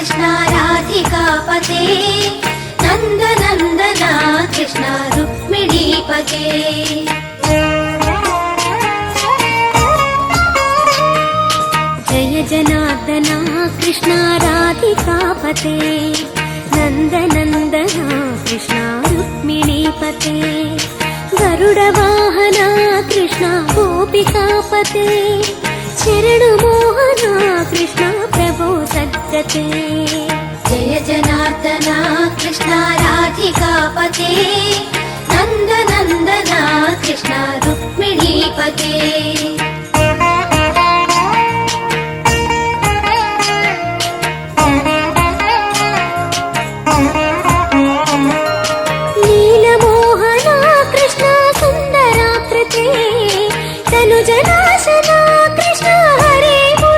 कृष्ण राधिकापते नन्दनन्दना कृष्ण रुक्मिणीपते जय जनार्दना कृष्ण राधिकापते नन्दनन्दना कृष्ण रुक्मिणीपते गरुडवाहना कृष्ण गोपिकापते चरणमोहना कृष्ण प्रभो सद्गते जय जनार्दना कृष्ण राधिकापते नन्दनन्दना कृष्ण रुक्मिणीपते